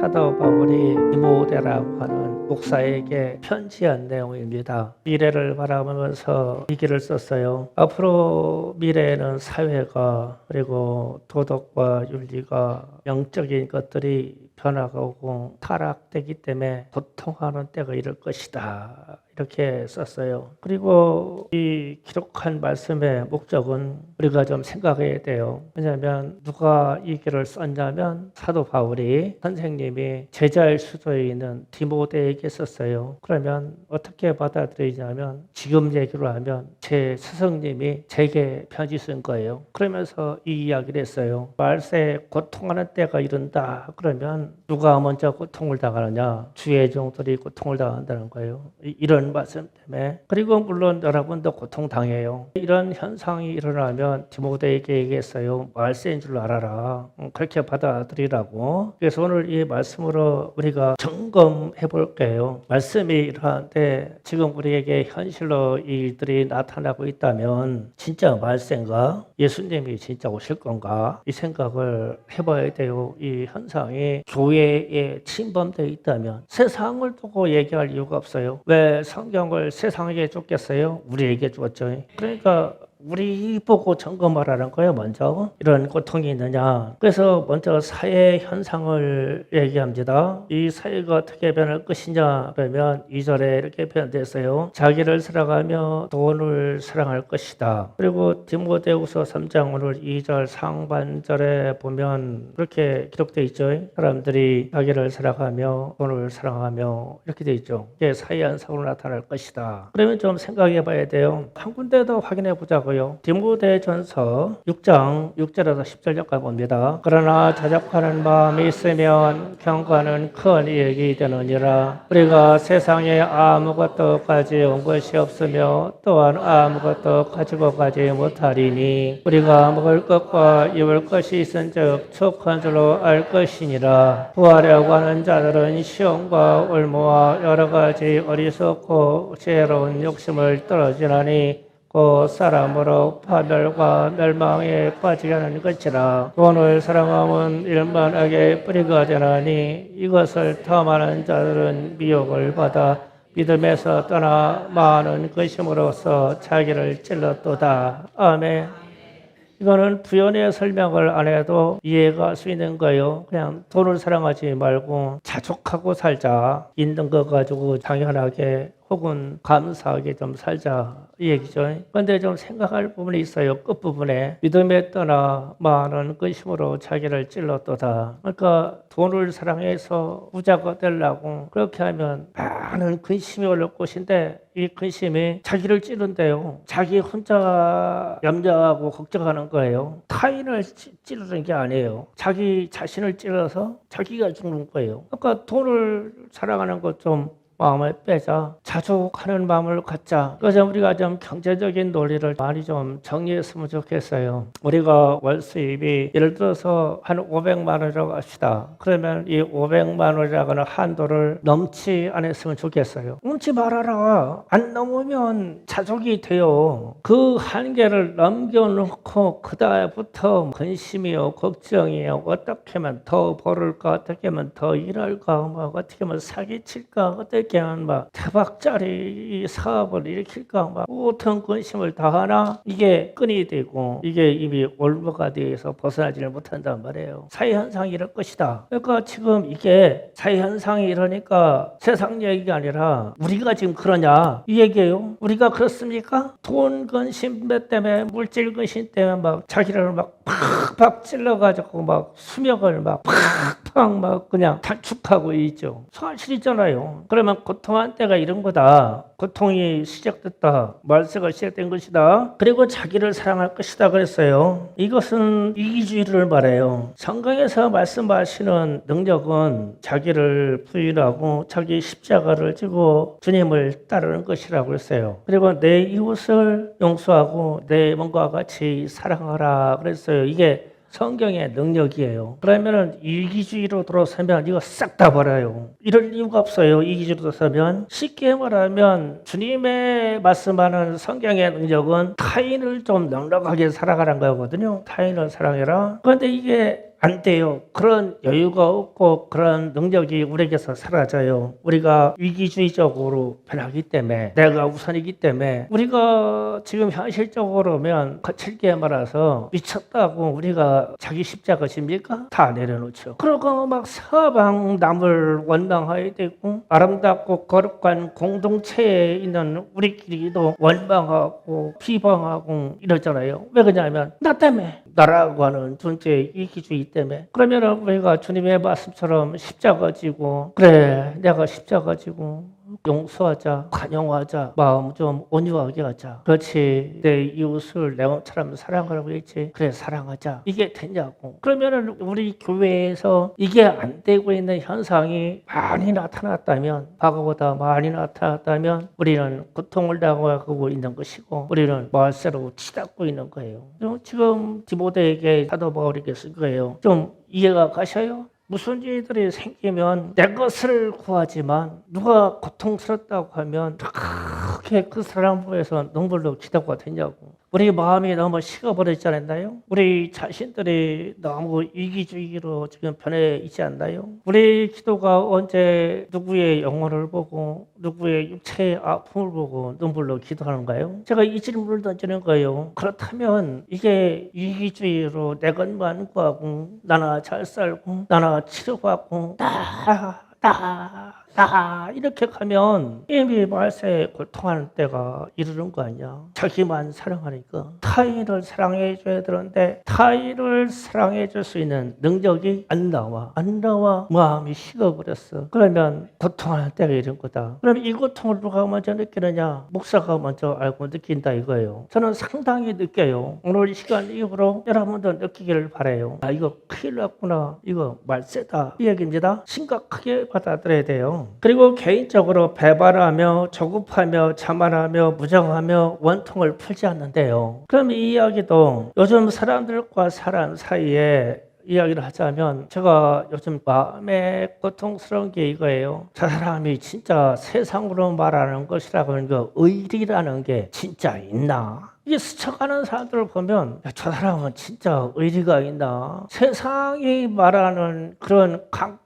사도 바울이 디모데라고 하는 목사에게 편지한 내용입니다. 미래를 바라보면서 이 길을 썼어요. 앞으로 미래에는 사회가 그리고 도덕과 윤리가 영적인 것들이 변화가 오고 타락되기 때문에 고통하는 때가 이럴 것이다. 이렇게 썼어요. 그리고 이 기록한 말씀의 목적은 우리가 좀 생각해야 돼요. 왜냐하면 누가 이 글을 썼냐면 사도 바울이 선생님이 제자일 수도 있는 디모데에게 썼어요. 그러면 어떻게 받아들이냐면 지금 얘기로 하면 제 스승님이 제게 편지 쓴 거예요. 그러면서 이 이야기를 했어요. 말세에 고통하는 때가 이른다. 그러면 누가 먼저 고통을 당하느냐? 주의 종들이 고통을 당한다는 거예요. 이런 말씀 때문에. 그리고 물론 여러분도 고통당해요. 이런 현상이 일어나면 디모데에게 얘기했어요. 말세인 줄 알아라. 그렇게 받아들이라고. 그래서 오늘 이 말씀으로 우리가 점검해 볼게요. 말씀이 일어나는데 지금 우리에게 현실로 이 일들이 나타나고 있다면 진짜 말세인가? 예수님이 진짜 오실 건가? 이 생각을 해봐야 돼요. 이 현상이 교회에 침범되어 있다면 세상을 두고 얘기할 이유가 없어요. 왜 성경을 세상에게 줬겠어요? 우리에게 줬죠. 그러니까 우리 보고 점검하라는 거예요. 먼저 이런 고통이 있느냐. 그래서 먼저 사회 현상을 얘기합니다. 이 사회가 어떻게 변할 것이냐 그러면 2절에 이렇게 표현됐어요. 자기를 사랑하며 돈을 사랑할 것이다. 그리고 디모데후서 3장 오늘 2절 상반절에 보면 그렇게 기록되어 있죠. 사람들이 자기를 사랑하며 돈을 사랑하며 이렇게 되어 있죠. 이게 사회 현상으로 나타날 것이다. 그러면 좀 생각해 봐야 돼요. 한 군데 더 확인해 보자고요. 디모데전서 6장 6절에서 10절까지 봅니다. 그러나 자족하는 마음이 있으면 경건은 큰 이익이 되느니라. 우리가 세상에 아무것도 가져온 것이 없으며 또한 아무것도 가지고 가지 못하리니 우리가 먹을 것과 입을 것이 있은즉 족한 줄로 알 것이니라. 구하려고 하는 자들은 시험과 올무와 여러 가지 어리석고 지혜로운 욕심을 떨어지나니 그 사람으로 파멸과 멸망에 빠지게 하는 것이라. 돈을 사랑하면 일만하게 뿌리가 되나니 이것을 탐하는 자들은 미혹을 받아 믿음에서 떠나 많은 것임으로써 자기를 찔렀도다. 아멘. 이거는 부연의 설명을 안 해도 이해가 할 수 있는 거예요. 그냥 돈을 사랑하지 말고 자족하고 살자. 있는 거 가지고 당연하게 혹은 감사하게 좀 살자 이 얘기죠. 그런데 좀 생각할 부분이 있어요. 끝부분에 믿음에 떠나 많은 근심으로 자기를 찔렀도다. 그러니까 돈을 사랑해서 부자가 되려고 그렇게 하면 많은 근심이 올 것인데 이 근심이 자기를 찌른대요. 자기 혼자 염려하고 걱정하는 거예요. 타인을 찌르는 게 아니에요. 자기 자신을 찔러서 자기가 죽는 거예요. 그러니까 돈을 사랑하는 것 좀 마음을 빼자. 자족하는 마음을 갖자. 그래서 우리가 좀 경제적인 논리를 많이 좀 정리했으면 좋겠어요. 우리가 월 수입이 예를 들어서 한 500만 원이라고 합시다. 그러면 이 500만 원이라고 하는 한도를 넘지 않았으면 좋겠어요. 넘지 말아라. 안 넘으면 자족이 돼요. 그 한계를 넘겨놓고 그 다음부터 근심이요, 걱정이요. 어떻게 하면 더 벌을까? 어떻게 하면 더 일할까? 뭐 어떻게 하면 사기칠까? 어떻게 하면 막 대박짜리 사업을 일으킬까? 막 모든 근심을 다 하나 이게 끈이 되고 이게 이미 올무가 되어서 벗어나지를 못한단 말이에요. 사회현상이 이럴 것이다. 그러니까 지금 이게 사회현상이 이러니까 세상 얘기가 아니라 우리가 지금 그러냐 이 얘기예요. 우리가 그렇습니까? 돈 근심 때문에 물질 근심 때문에 막 자기를 막 팍팍 찔러가지고 막 수명을 막 팍팍 막 그냥 단축하고 있죠. 사실이잖아요. 그러면 고통한 때가 이런 거다. 고통이 시작됐다. 말세가 시작된 것이다. 그리고 자기를 사랑할 것이다 그랬어요. 이것은 이기주의를 말해요. 성경에서 말씀하시는 능력은 자기를 부인하고 자기 십자가를 지고 주님을 따르는 것이라고 했어요. 그리고 내 이웃을 용서하고 내 몸과 같이 사랑하라 그랬어요. 이게 성경의 능력이에요. 그러면은 이기주의로 들어서면 이거 싹 다 버려요. 이럴 이유가 없어요. 이기주의로 들어서면 쉽게 말하면 주님의 말씀하는 성경의 능력은 타인을 좀 넉넉하게 살아가는 거거든요. 타인을 사랑해라. 그런데 이게 안 돼요. 그런 여유가 없고 그런 능력이 우리에게서 사라져요. 우리가 위기주의적으로 변하기 때문에, 내가 우선이기 때문에, 우리가 지금 현실적으로면 거칠게 말해서 미쳤다고 우리가 자기 십자가 집니까? 다 내려놓죠. 그러고 막 서방 남을 원망해야 되고, 아름답고 거룩한 공동체에 있는 우리끼리도 원망하고 비방하고 이러잖아요. 왜 그러냐면 나 때문에, 나라고 하는 존재의 이기주의 때문에. 그러면 우리가 주님의 말씀처럼 십자가 지고, 그래 내가 십자가 지고 용서하자, 관용하자, 마음 좀 온유하게 하자. 그렇지, 내 이웃을 내 마음처럼 사랑하라고 했지. 그래 사랑하자. 이게 되냐고. 그러면은 우리 교회에서 이게 안 되고 있는 현상이 많이 나타났다면, 과거보다 많이 나타났다면 우리는 고통을 당하고 있는 것이고, 우리는 말세로 치닫고 있는 거예요. 지금 디모데에게 사도 바울에게 쓴 거예요. 좀 이해가 가셔요? 무슨 일들이 생기면 내 것을 구하지만 누가 고통스럽다고 하면 그렇게 그 사람 보여서 눈물로 기도가 되냐고. 우리 마음이 너무 식어버리지 않았나요? 우리 자신들이 너무 이기주의로 지금 변해 있지 않나요? 우리 기도가 언제 누구의 영혼을 보고 누구의 육체의 아픔을 보고 눈물로 기도하는가요? 제가 이 질문을 던지는 거예요. 그렇다면 이게 이기주의로 내 것만 구하고 나나 잘 살고 나나 치료받고 이렇게 가면 이미 말세에 고통하는 때가 이르는 거 아니야. 자기만 사랑하니까. 타인을 사랑해 줘야 되는데 타인을 사랑해 줄 수 있는 능력이 안 나와. 마음이 식어버렸어. 그러면 고통하는 때가 이런 거다. 그럼 이 고통을 누가 먼저 느끼느냐? 목사가 먼저 알고 느낀다 이거예요. 저는 상당히 느껴요. 오늘 이 시간 이후로 여러분도 느끼기를 바라요. 이거 큰일 났구나. 이거 말세다. 이 얘기입니다. 심각하게 받아들여야 돼요. 그리고 개인적으로 배반하며 조급하며 자만하며 무정하며 원통을 풀지 않는데요. 그럼 이 이야기도 요즘 사람들과 사람 사이에 이야기를 하자면, 제가 요즘 마음에 고통스러운 게 이거예요. 저 사람이 진짜 세상으로 말하는 것이라고 하는 거, 의리라는 게 진짜 있나? 이게 스쳐가는 사람들을 보면 저 사람은 진짜 의리가 있나? 세상이 말하는 그런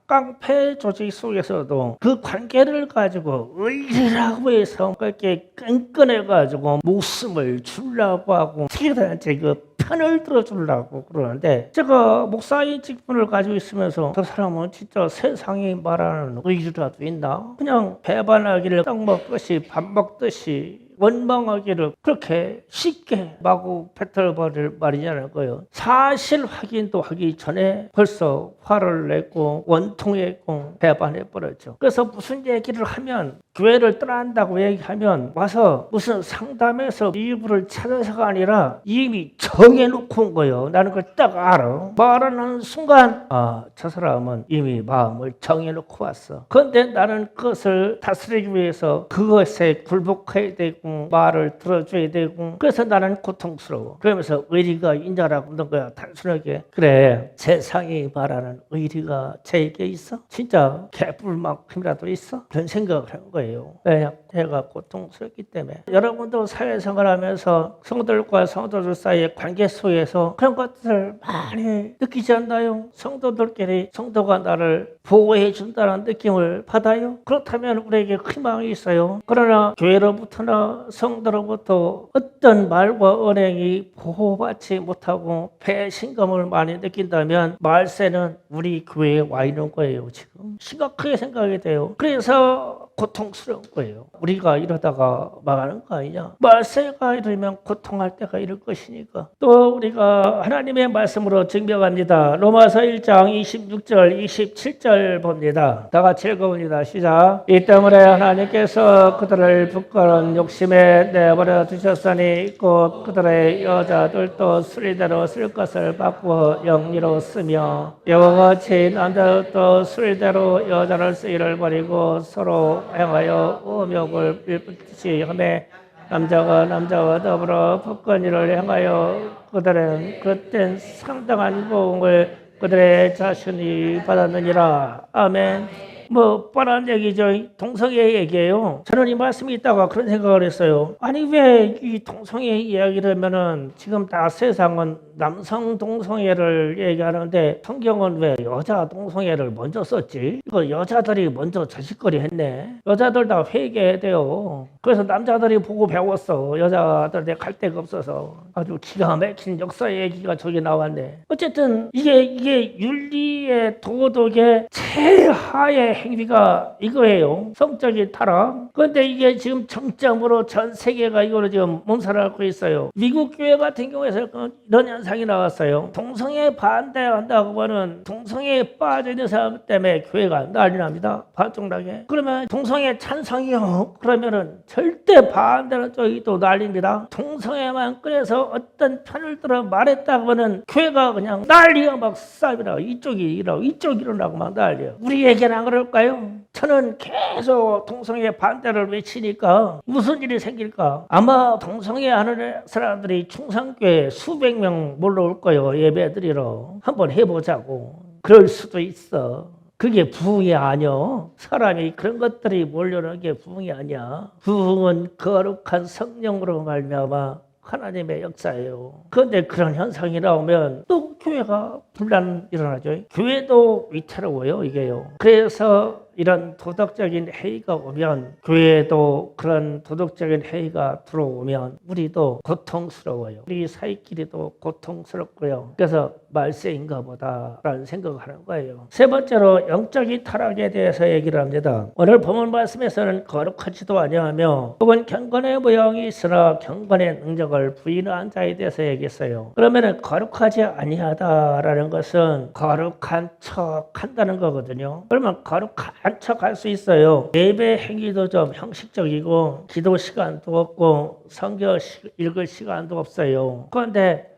깡패 조직 속에서도 그 관계를 가지고 의리라고 해서 그렇게 끈끈해가지고 목숨을 주려고 하고 어떻게든지 그 편을 들어주려고 그러는데, 제가 목사인 직분을 가지고 있으면서 저 사람은 진짜 세상이 말하는 의리라도 있나? 그냥 배반하기를 떡 먹듯이 밥 먹듯이 원망하기를 그렇게 쉽게 마구 뱉어버릴 말이냐는 거예요. 사실 확인도 하기 전에 벌써 화를 내고 원통했고 배반해버렸죠. 그래서 무슨 얘기를 하면, 교회를 떠난다고 얘기하면 와서 무슨 상담에서 이유를 찾아서가 아니라 이미 정해놓고 온 거예요. 나는 그걸 딱 알아. 말하는 순간 저 사람은 이미 마음을 정해놓고 왔어. 그런데 나는 그것을 다스리기 위해서 그것에 굴복해야 되고 말을 들어줘야 되고, 그래서 나는 고통스러워. 그러면서 의리가 있냐라고 묻는 거야. 단순하게. 그래, 세상이 말하는 의리가 제게 있어? 진짜 개뿔만큼이라도 있어? 그런 생각을 한 거예요. 왜냐? 제가 고통스럽기 때문에. 여러분도 사회생활하면서 성도들과 성도들 사이의 관계 속에서 그런 것들을 많이 느끼지 않나요? 성도들끼리 성도가 나를 보호해 준다는 느낌을 받아요? 그렇다면 우리에게 희망이 있어요. 그러나 교회로부터나 성도로부터 어떤 말과 언행이 보호받지 못하고 배신감을 많이 느낀다면 말세는 우리 교회에 와 있는 거예요. 지금 심각하게 생각이 돼요. 그래서 고통스러운 거예요. 우리가 이러다가 망하는 거 아니냐? 말세가 이르면 고통할 때가 이럴 것이니까. 또 우리가 하나님의 말씀으로 증명합니다. 로마서 1장 26절 27절 봅니다. 다 같이 읽어봅니다. 시작. 이 때문에 하나님께서 그들을 부끄러운 욕심에 내버려 두셨으니 곧 그들의 여자들도 수리대로 쓸 것을 바꾸어 영리로 쓰며 이와 같이 남자들도 수리대로 여자를 쓰기를 버리고 서로 행하여 음욕을 빌붙이시 하매 남자가 남자와 더불어 불건이를 행하여 그들은 그땐 상당한 보응을 그들의 자신이 받았느니라. 아멘. 뭐 뻔한 얘기죠. 동성애 얘기예요. 저는 이 말씀이 있다가 그런 생각을 했어요. 아니 왜 이 동성애 이야기를 하면은 지금 다 세상은 남성 동성애를 얘기하는데 성경은 왜 여자 동성애를 먼저 썼지? 이거 여자들이 먼저 저짓거리 했네. 여자들 다 회개해야 돼요. 그래서 남자들이 보고 배웠어. 여자들한테 갈 데가 없어서. 아주 기가 막힌 역사 얘기가 저기 나왔네. 어쨌든 이게 윤리의 도덕의 최하의 행위가 이거예요. 성적인 타락. 그런데 이게 지금 정점으로 전 세계가 이거를 지금 몸살하고 있어요. 미국 교회 같은 경우에서 이런 현상이 나왔어요. 동성애 반대한다고 하는 동성애에 빠져 있는 사람 때문에 교회가 난리 납니다. 반쪽나게. 그러면 동성애 찬성이요. 그러면은 절대 반대하는 쪽이 또 난립니다. 동성애만 꺼내서 어떤 편을 들어 말했다고 하면 교회가 그냥 난리가 막 쌉니다. 이쪽이 일어나고 이쪽이 일어나고 막 난리예요. 우리에게는 안 그럴까요? 저는 계속 동성애 반대를 외치니까 무슨 일이 생길까? 아마 동성애 하는 사람들이 충성교회 수백 명 몰려올 거예요. 예배 드리러. 한번 해보자고. 그럴 수도 있어. 그게 부흥이 아니야. 사람이 그런 것들이 몰려오는 게 부흥이 아니야. 부흥은 거룩한 성령으로 말미암아 하나님의 역사예요. 그런데 그런 현상이 나오면 또 교회가 분란 일어나죠. 교회도 위태로워요, 이게요. 그래서 이런 도덕적인 해이가 오면, 교회에도 그런 도덕적인 해이가 들어오면 우리도 고통스러워요. 우리 사이끼리도 고통스럽고요. 그래서 말세인가 보다라는 생각을 하는 거예요. 세 번째로 영적인 타락에 대해서 얘기를 합니다. 오늘 본문 말씀에서는 거룩하지도 아니하며 혹은 경건의 모양이 있으나 경건의 능력을 부인한 자에 대해서 얘기했어요. 그러면 거룩하지 아니하다라는 것은 거룩한 척 한다는 거거든요. 그러면 거룩한 척 할 수 있어요. 예배 행위도 좀 형식적이고 기도 시간도 없고 성경 읽을 시간도 없어요. 그런데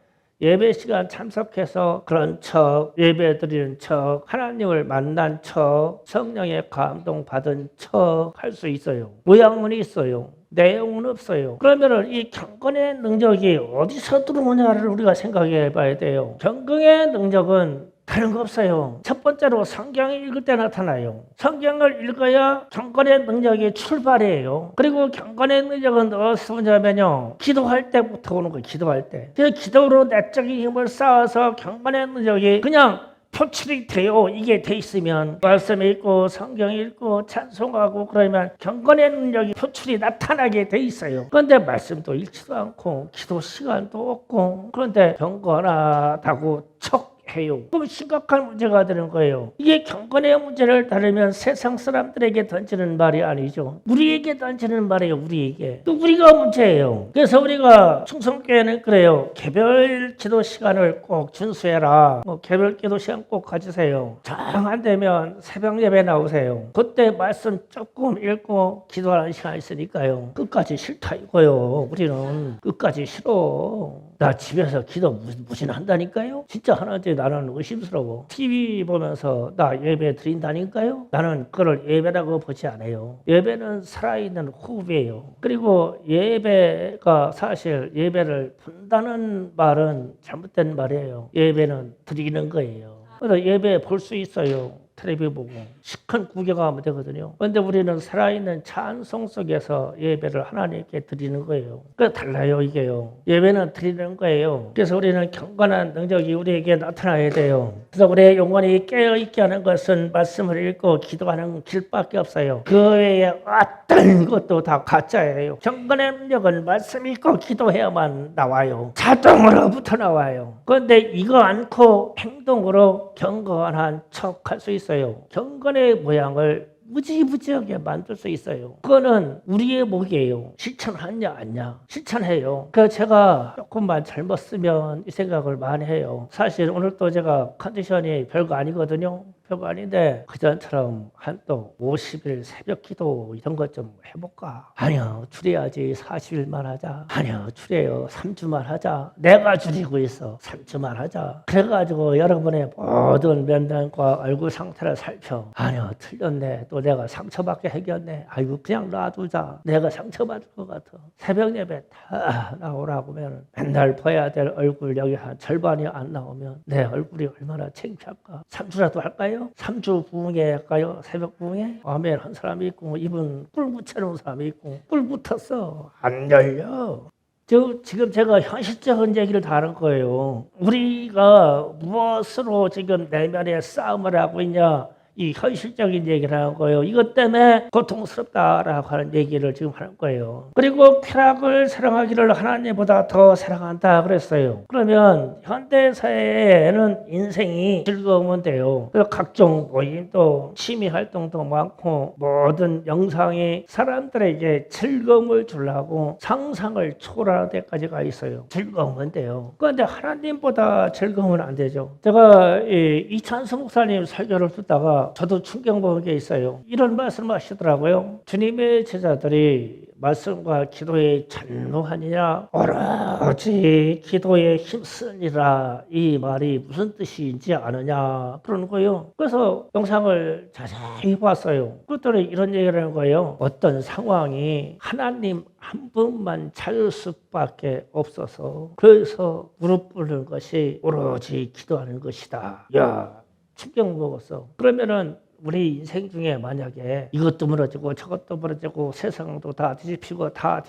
예배 시간 참석해서 그런 척, 예배 드리는 척, 하나님을 만난 척, 성령의 감동 받은 척 할 수 있어요. 모양은 있어요. 내용은 없어요. 그러면은 이 경건의 능력이 어디서 들어오냐를 우리가 생각해 봐야 돼요. 경건의 능력은 다른 거 없어요. 첫 번째로 성경을 읽을 때 나타나요. 성경을 읽어야 경건의 능력이 출발이에요. 그리고 경건의 능력은 어디서 오냐면요, 기도할 때부터 오는 거예요. 기도할 때. 그래서 기도로 내적인 힘을 쌓아서 경건의 능력이 그냥 표출이 돼요. 이게 돼 있으면 말씀 읽고 성경 읽고 찬송하고 그러면 경건의 능력이 표출이 나타나게 돼 있어요. 그런데 말씀도 읽지도 않고 기도 시간도 없고 그런데 경건하다고 척 해요. 그럼 심각한 문제가 되는 거예요. 이게 경건의 문제를 다루면 세상 사람들에게 던지는 말이 아니죠. 우리에게 던지는 말이에요. 우리에게. 또 우리가 문제예요. 그래서 우리가 충성교회는 그래요. 개별 기도 시간을 꼭 준수해라. 개별 기도 시간 꼭 가지세요. 정 안 되면 새벽 예배 나오세요. 그때 말씀 조금 읽고 기도하는 시간 있으니까요. 끝까지 싫다 이거요. 우리는 끝까지 싫어. 나 집에서 기도 무신한다니까요. 진짜 하나님께 나는 의심스러워. TV 보면서 나 예배 드린다니까요. 나는 그걸 예배라고 보지 않아요. 예배는 살아있는 호흡이에요. 그리고 예배가 사실 예배를 본다는 말은 잘못된 말이에요. 예배는 드리는 거예요. 그래서 예배 볼 수 있어요. 텔레비 보고 시큰 구경하면 되거든요. 그런데 우리는 살아있는 찬송 속에서 예배를 하나님께 드리는 거예요. 그래서 달라요 이게요. 예배는 드리는 거예요. 그래서 우리는 경건한 능력이 우리에게 나타나야 돼요. 그래서 우리의 영혼이 깨어있게 하는 것은 말씀을 읽고 기도하는 길밖에 없어요. 그 외에 어떤 것도 다 가짜예요. 경건의 능력은 말씀 읽고 기도해야만 나와요. 자동으로부터 나와요. 그런데 이거 않고 행동으로 경건한 척 할 수 있어요. 경건의 모양을 무지무지하게 만들 수 있어요. 그거는 우리의 목이에요. 실천하냐 안냐. 실천해요. 그래서 제가 조금만 잘못 쓰면 이 생각을 많이 해요. 사실 오늘 또 제가 컨디션이 별거 아니거든요. 별거 아닌데 그전처럼 한 또 50일 새벽 기도 이런 것 좀 해볼까? 아니요. 줄여야지. 40일만 하자. 아니요. 줄여요. 3주만 하자. 내가 줄이고 있어. 3주만 하자. 그래가지고 여러분의 모든 면담과 얼굴 상태를 살펴. 아니요. 틀렸네. 또 내가 상처받게 해겼네. 아이고 그냥 놔두자. 내가 상처받을 것 같아. 새벽 예배 다 나오라고 하면 맨날 봐야 될 얼굴 여기 한 절반이 안 나오면 내 얼굴이 얼마나 창피할까. 3주라도 할까요? 알아요? 3주 부흥회 할까요? 새벽 부흥회? 아멘 한 사람이 있고 입은 뿔 붙여놓은 사람이 있고 뿔 붙었어. 안 열려. 지금 제가 현실적인 얘기를 다 하는 거예요. 우리가 무엇으로 지금 내면의 싸움을 하고 있냐? 이 현실적인 얘기를 하는 거예요. 이것 때문에 고통스럽다라고 하는 얘기를 지금 하는 거예요. 그리고 쾌락을 사랑하기를 하나님보다 더 사랑한다 그랬어요. 그러면 현대사회에는 인생이 즐거우면 돼요. 각종 모임도 취미 활동도 많고 모든 영상이 사람들에게 즐거움을 주려고 상상을 초월하는 데까지 가 있어요. 즐거우면 돼요. 그런데 하나님보다 즐거우면 안 되죠. 제가 이찬수 목사님 설교를 듣다가 저도 충격받은 게 있어요. 이런 말씀을 하시더라고요. 주님의 제자들이 말씀과 기도에 전무하느냐 오로지 기도에 힘쓰니라 이 말이 무슨 뜻인지 아느냐 그러는 거예요. 그래서 영상을 자세히 봤어요. 그랬더니 이런 얘기를 하는 거예요. 어떤 상황이 하나님 한 분만 찾을 수밖에 없어서 그래서 무릎 꿇는 것이 오로지 기도하는 것이다. 야, 충격 먹었어. 그러면은 우리 인생 중에 만약에 이것도 무너지고 저것도 무너지고 세상도 다 뒤집히고 다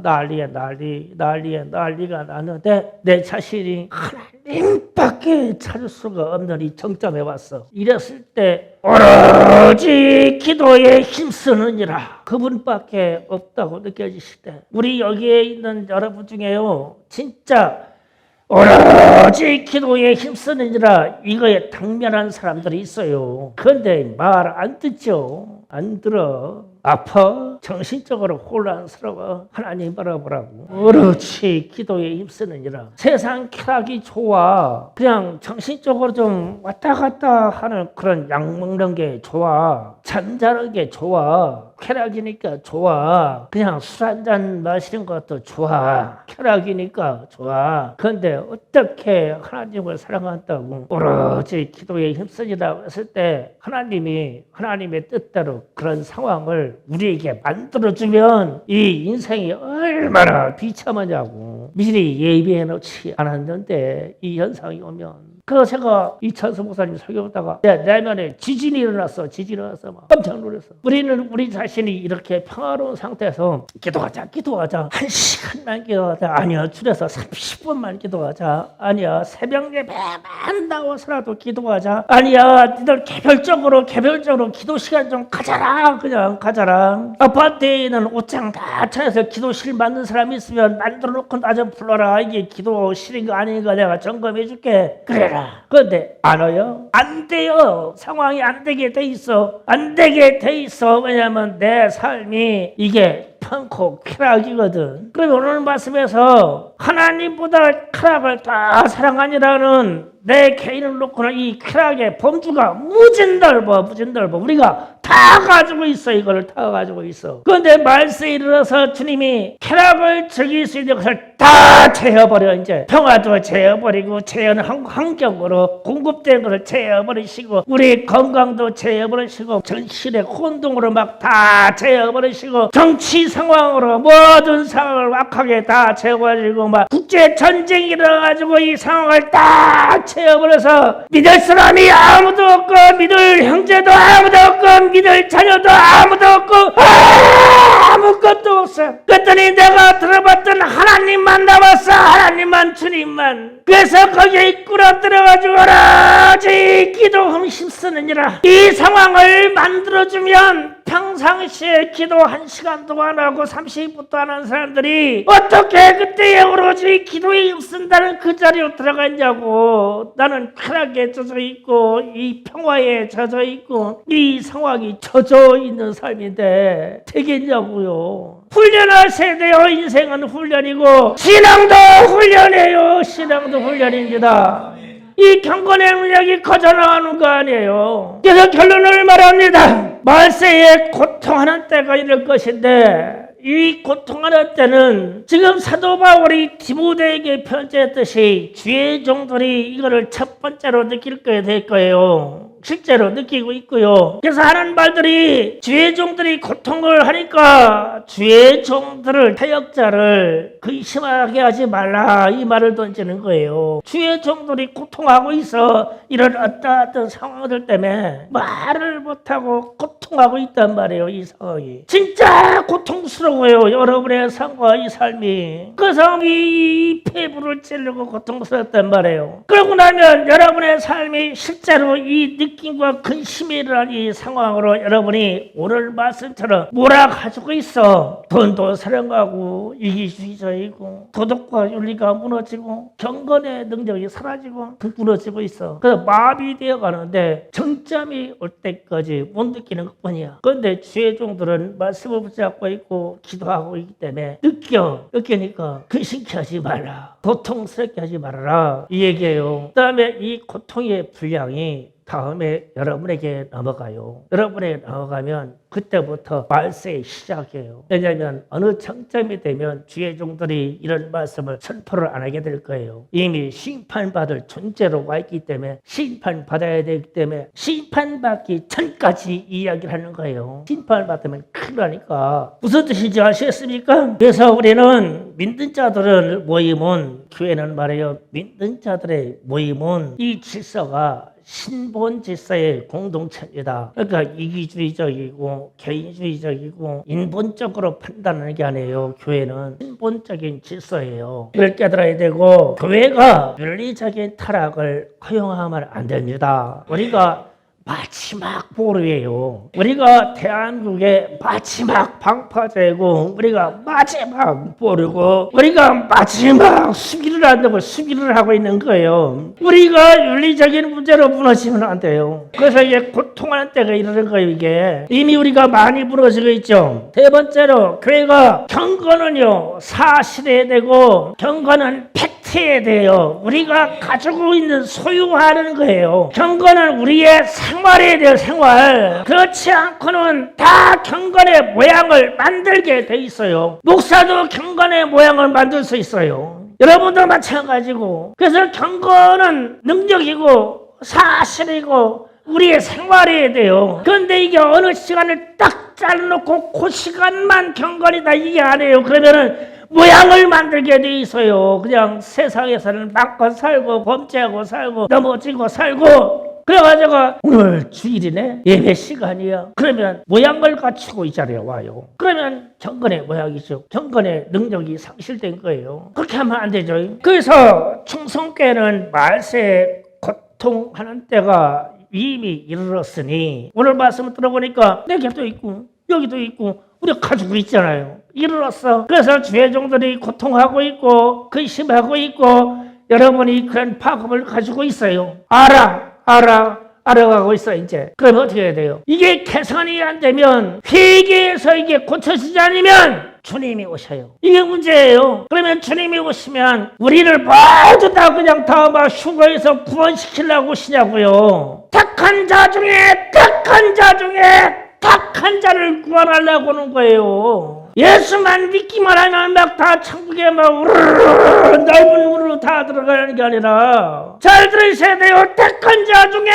난리가 나는데 내 자신이 하나님밖에 찾을 수가 없는 이 정점에 왔어. 이랬을 때 오로지 기도에 힘쓰느니라 그분밖에 없다고 느껴지실 때 우리 여기에 있는 여러분 중에요 진짜 오로지 기도에 힘쓰느니라 이거에 당면한 사람들이 있어요. 그런데 말 안 듣죠. 안 들어. 아파. 정신적으로 혼란스러워. 하나님 바라보라고. 오로지 기도에 힘쓰느니라. 세상 쾌락이 좋아. 그냥 정신적으로 좀 왔다 갔다 하는 그런 약 먹는 게 좋아. 잠자는 게 좋아. 쾌락이니까 좋아. 그냥 술 한잔 마시는 것도 좋아. 쾌락이니까 좋아. 그런데 어떻게 하나님을 사랑한다고 오로지 기도에 힘쓰니라 했을 때 하나님이 하나님의 뜻대로 그런 상황을 우리에게 만들어주면 이 인생이 얼마나 비참하냐고. 미리 예비해 놓지 않았는데 이 현상이 오면 그래서 제가 이찬수 목사님 설교하다가 내 내면에 지진이 일어났어. 막 깜짝 놀랐어. 우리는 우리 자신이 이렇게 평화로운 상태에서 기도하자. 1시간만 기도하자. 아니야. 줄여서 30분만 기도하자. 아니야. 새벽 예배만 나와서라도 기도하자. 아니야. 니들 개별적으로 기도 시간 좀 가져라. 그냥 가져라. 아파트에는 옷장 다 차려서 기도실 만든 사람이 있으면 만들어 놓고 나 좀 불러라. 이게 기도실인가 아닌가 내가 점검해 줄게. 그래라. 그런데 안 와요? 안 돼요. 상황이 안 되게 돼 있어. 왜냐하면 내 삶이 이게 편코 쾌락이거든. 그러면 오늘 말씀에서 하나님보다 쾌락을 다 사랑하니라는 내 개인을 놓고는 이 쾌락의 범주가 무진 넓어. 우리가 다 가지고 있어. 이거를 다 가지고 있어. 그런데 말세에 이르러서 주님이 쾌락을 즐길 수 있는 것을 다 제어버려. 이제 평화도 제어버리고 제한 환경으로 공급된 것을 제어버리시고 우리 건강도 제어버리시고 정신의 혼동으로 막 다 제어버리시고 정치 상황으로 모든 상황을 악하게 다 제어버리고 막 국제 전쟁이 일어나가지고 이 상황을 다 제어버려서 믿을 사람이 아무도 없고 믿을 형제도 아무도 없고 믿을 자녀도 아무도 없고 아무것도 없어. 그랬더니 내가 들어봤던 하나님만 남았어. 하나님만 주님만. 그래서 거기에 끌어 들어가지고 오로지 기도 힘쓰느니라. 이 상황을 만들어주면 평상시에 기도 1시간 동안 하고 30분도 안 하는 사람들이 어떻게 그때에 오로지 기도에 힘쓴다는 그 자리로 들어갔냐고. 나는 쾌락에 젖어 있고 이 평화에 젖어 있고 이 상황이 젖어 있는 삶인데 되겠냐고요. 훈련하셔야 돼요. 인생은 훈련이고 신앙도 훈련이에요. 신앙도 훈련입니다. 이 경건의 능력이 커져나가는 거 아니에요. 그래서 결론을 말합니다. 말세에 고통하는 때가 이럴 것인데 이 고통하는 때는 지금 사도 바울이 디모데에게 편지했듯이 주의 종들이 이거를 첫 번째로 느낄 거야 될 거예요. 실제로 느끼고 있고요. 그래서 하는 말들이 주의 종들이 고통을 하니까 주의 종들을 타역자를 근심하게 하지 말라 이 말을 던지는 거예요. 주의 종들이 고통하고 있어. 이런 어떤 상황들 때문에 말을 못하고 고통하고 있단 말이에요. 이 상황이 진짜 고통스러워요. 여러분의 삶과 이 삶이 그 상황이 폐부를 찌르고 고통스럽단 말이에요. 그러고 나면 여러분의 삶이 실제로 이 느낌과 근심이 일어난 이 상황으로 여러분이 오늘 말씀처럼 몰아가지고 있어. 돈도 사랑하고 이기주의적이고 도덕과 윤리가 무너지고 경건의 능력이 사라지고 무너지고 있어. 그래서 마비 되어 가는데 정점이 올 때까지 못 느끼는 것뿐이야. 그런데 주의 종들은 말씀을 붙잡고 있고 기도하고 있기 때문에 느끼니까 근심케 하지 말라. 고통스럽게 하지 말아라. 이 얘기예요. 그 다음에 이 고통의 분량이 다음에 여러분에게 넘어가요. 여러분에게 넘어가면 그때부터 말세의 시작이에요. 왜냐하면 어느 정점이 되면 주의 종들이 이런 말씀을 선포를 안 하게 될 거예요. 이미 심판받을 존재로 와 있기 때문에 심판받아야 되기 때문에 심판받기 전까지 이야기를 하는 거예요. 심판받으면 큰일 나니까. 무슨 뜻인지 아시겠습니까? 그래서 우리는 믿는 자들을 모임은 교회는 말해요. 믿는 자들의 모임은 이 질서가 신본 질서의 공동체입니다. 그러니까 이기주의적이고 개인주의적이고 인본적으로 판단하는 게 아니에요. 교회는 신본적인 질서예요. 이걸 깨달아야 되고 교회가 윤리적인 타락을 허용하면 안 됩니다. 우리가 마지막 보루예요. 우리가 대한민국의 마지막 방파제고 우리가 마지막 보루고 우리가 마지막 수비를 한다고 수비를 하고 있는 거예요. 우리가 윤리적인 문제로 무너지면 안 돼요. 그래서 이게 고통하는 때가 이러는 거예요. 이게 이미 우리가 많이 무너지고 있죠. 세 번째로 교회가 경건은요 사실에 되고 경건은 팩트에 대해요. 우리가 가지고 있는 소유하는 거예요. 경건은 우리의 생활에 대한 생활. 그렇지 않고는 다 경건의 모양을 만들게 돼 있어요. 목사도 경건의 모양을 만들 수 있어요. 여러분도 마찬가지고. 그래서 경건은 능력이고 사실이고 우리의 생활이 돼요. 그런데 이게 어느 시간을 딱 잘라놓고 그 시간만 경건이다 이게 아니에요. 그러면은 모양을 만들게 돼 있어요. 그냥 세상에서는 마음껏 살고 범죄하고 살고 넘어지고 살고 그래가지고 오늘 주일이네 예배 시간이야. 그러면 모양을 갖추고 이 자리에 와요. 그러면 경건의 모양이죠. 경건의 능력이 상실된 거예요. 그렇게 하면 안 되죠. 그래서 충성교회는 말세 고통하는 때가 이미 이르렀으니 오늘 말씀을 들어보니까 내게도 있고 여기도 있고 우리가 가지고 있잖아요. 이르렀어. 그래서 주의 종들이 고통하고 있고 근심하고 있고 여러분이 그런 파급을 가지고 있어요. 알아가고 있어 이제. 그러면 어떻게 해야 돼요? 이게 개선이 안 되면 회개에서 이게 고쳐지지 않으면 주님이 오셔요. 이게 문제예요. 그러면 주님이 오시면 우리를 모두 다 그냥 다 막 휴거해서 구원시키려고 오시냐고요. 택한 자 중에 택한 자를 구원하려고 하는 거예요. 예수만 믿기만 하면 막 다 천국에 막 우르르 넓은 문으로 다 들어가는 게 아니라 잘 들으셔야 돼요. 택한 자 중에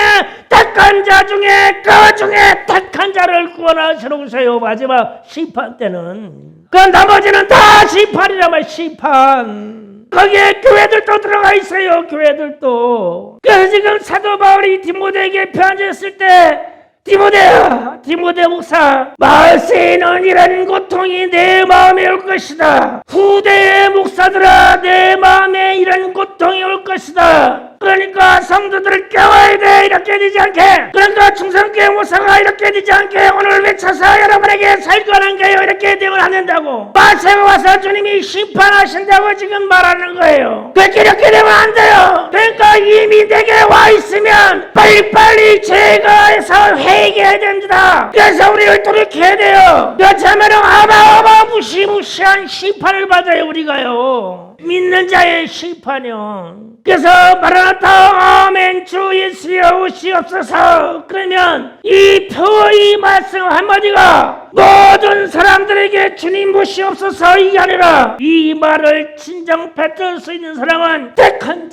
그 중에 택한 자를 구원하시러 오세요. 마지막 심판 때는. 그 나머지는 다 심판이라면 심판. 거기에 교회들도 들어가 있어요. 교회들도. 그래서 지금 사도 바울이 디모데에게 편지했을 때 디모데 목사, 말세에는 이런 고통이 내 마음에 올 것이다. 후대의 목사들아, 내 마음에 이런 고통이 올 것이다. 그러니까 성도들을 깨워야 돼. 이렇게 되지 않게. 그러니까 충성교회 목사가 이렇게 되지 않게 오늘 외쳐서 여러분에게 설교하는 거예요. 이렇게 되면 안 된다고. 말세가 와서 주님이 심판하신다고 지금 말하는 거예요. 그렇게 이렇게 되면 안 돼요. 그러니까 이미 내게 와 있으면 빨리빨리 제거해서 회개해야 됩니다. 그래서 우리를 돌이켜야 돼요. 그렇지 않으면 아마 무시무시한 심판을 받아요. 우리가요. 믿는 자의 심판이요. 그래서 마라나타 아멘 주 예수여 오시옵소서. 그러면 이 표의 말씀 한마디가 모든 사람들에게 주님 오시옵소서 이게 아니라 이 말을 진정 뱉을 수 있는 사람은 택한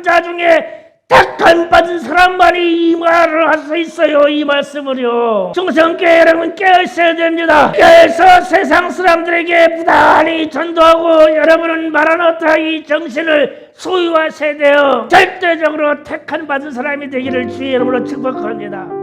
자 중에 택한 받은 사람만이 이 말을 할 수 있어요. 이 말씀을요. 중성교회 여러분 깨어있어야 됩니다. 깨어서 세상 사람들에게 부단히 전도하고 여러분은 마라나타 이 정신을 소유하셔야 돼요. 절대적으로 택한 받은 사람이 되기를 주의 이름으로 축복합니다.